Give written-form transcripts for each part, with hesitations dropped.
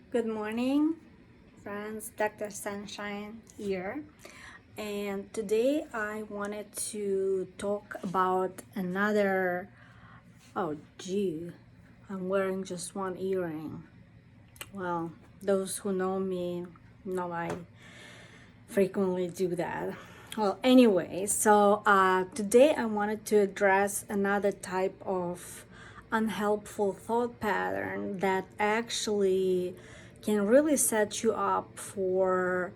Good morning, friends. Dr. Sunshine here. And today I wanted to talk about another. Oh, gee, I'm wearing just one earring. Well, those who know me know I frequently do that. Well, anyway, today I wanted to address another type of unhelpful thought pattern that actually can really set you up for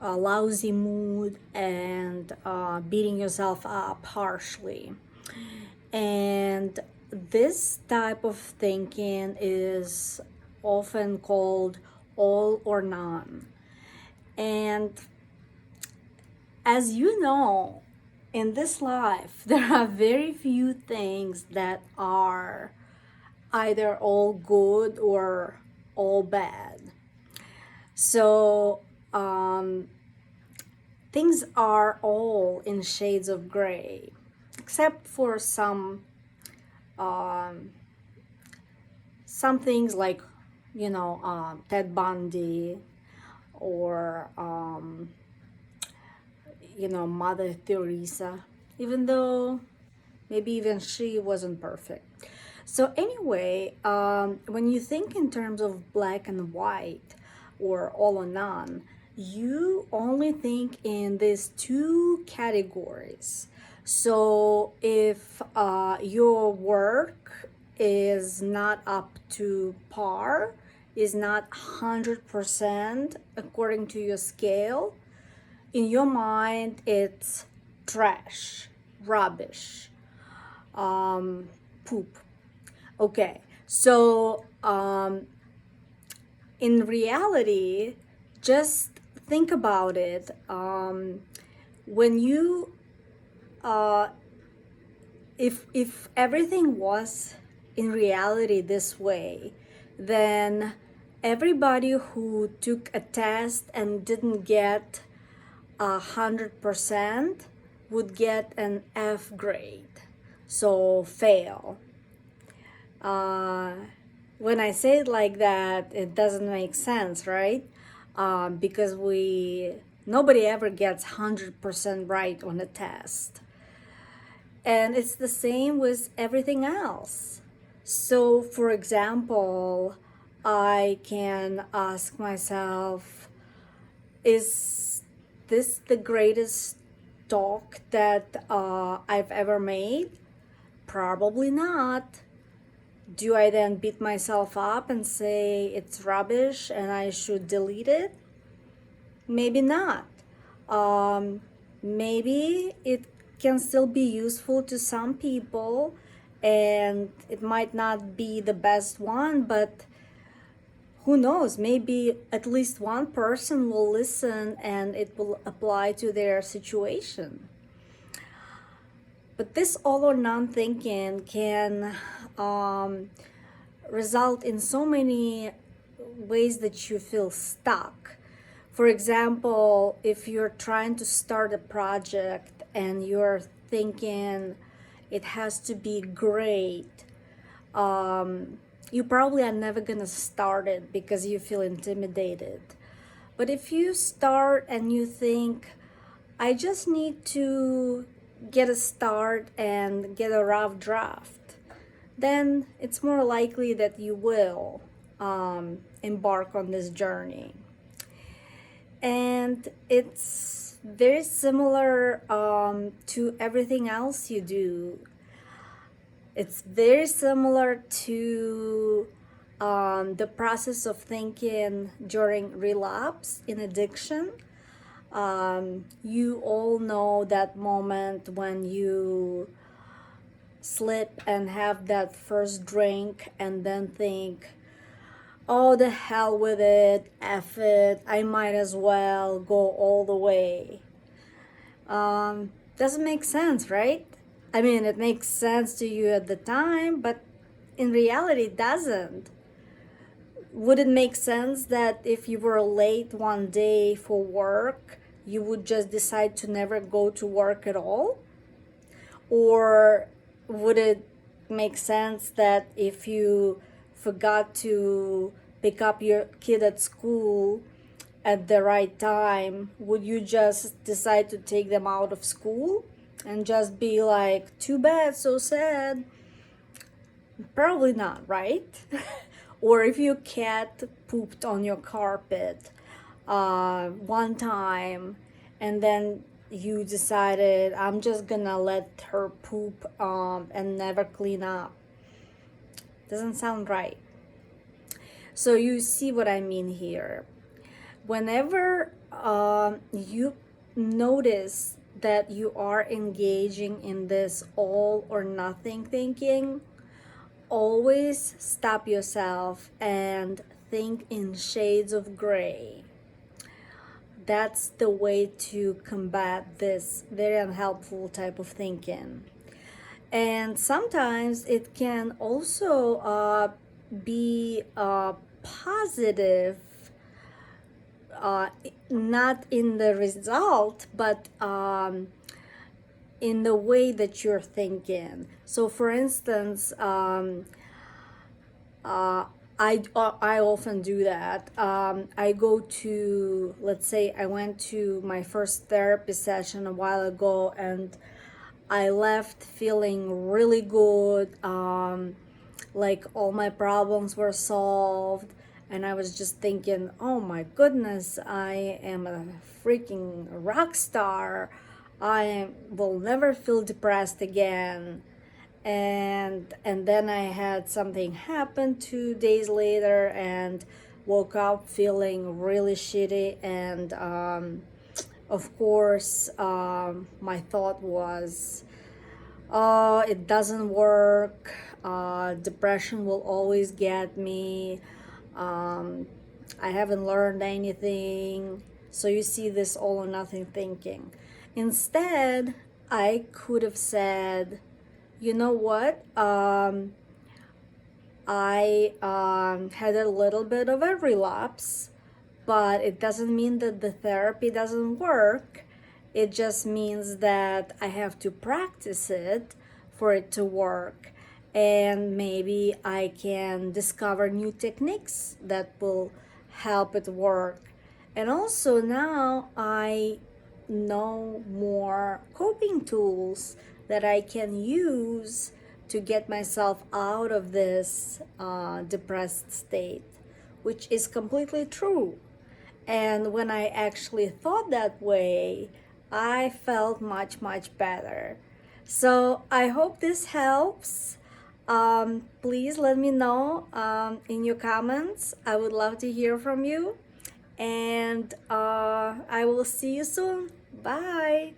a lousy mood and beating yourself up harshly. And this type of thinking is often called all or none. And as you know, in this life, there are very few things that are either all good or all bad. So, things are all in shades of gray, except for um, some things like, Ted Bundy or Mother Teresa, even though maybe even she wasn't perfect. So, anyway, when you think in terms of black and white or all or none, you only think in these two categories. So, if your work is not up to par, is not 100% according to your scale, in your mind it's trash, rubbish, poop. Okay, so in reality, just think about it. When you, uh, if everything was in reality this way, then everybody who took a test and didn't get 100% would get an F grade, so fail. Uh, when I say it like that, it doesn't make sense, right? Because nobody ever gets 100% right on a test. And it's the same with everything else. So, for example, I can ask myself, is this the greatest talk that I've ever made? Probably not. Do I then beat myself up and say it's rubbish and I should delete it? Maybe not. Um, Maybe it can still be useful to some people and it might not be the best one, but who knows? Maybe at least one person will listen and it will apply to their situation. But this all or none thinking can um, result in so many ways that you feel stuck. For example, if you're trying to start a project and you're thinking it has to be great, you probably are never gonna start it because you feel intimidated. But if you start and you think, I just need to get a start and get a rough draft, then it's more likely that you will embark on this journey. And it's very similar to everything else you do. It's very similar to the process of thinking during relapse in addiction. You all know that moment when you slip and have that first drink and then think, oh, the hell with it, F it, I might as well go all the way. Doesn't make sense, right? I mean, it makes sense to you at the time, but in reality, it doesn't. Would it make sense that if you were late one day for work, you would just decide to never go to work at all? Or would it make sense that if you forgot to pick up your kid at school at the right time, would you just decide to take them out of school and just be like, too bad, so sad? Probably not, right? Or if your cat pooped on your carpet one time and then you decided, I'm just gonna let her poop and never clean up. Doesn't sound right. So you see what I mean here. Whenever you notice that you are engaging in this all or nothing thinking, always stop yourself and think in shades of gray. That's the way to combat this very unhelpful type of thinking. And sometimes it can also be positive, not in the result, but in the way that you're thinking. So, for instance, I often do that. I go to, let's say, I went to my first therapy session a while ago, and I left feeling really good. Like all my problems were solved, and I was just thinking, oh my goodness, I am a freaking rock star. I will never feel depressed again. And then I had something happen 2 days later and woke up feeling really shitty. And of course, my thought was, oh, it doesn't work. Depression will always get me. I haven't learned anything. So you see this all or nothing thinking. Instead, I could have said, you know what? I had a little bit of a relapse, but it doesn't mean that the therapy doesn't work. It just means that I have to practice it for it to work. And maybe I can discover new techniques that will help it work. And also now I know more coping tools that I can use to get myself out of this depressed state, which is completely true. And when I actually thought that way, I felt much, much better. So I hope this helps. Please let me know in your comments. I would love to hear from you. And I will see you soon. Bye.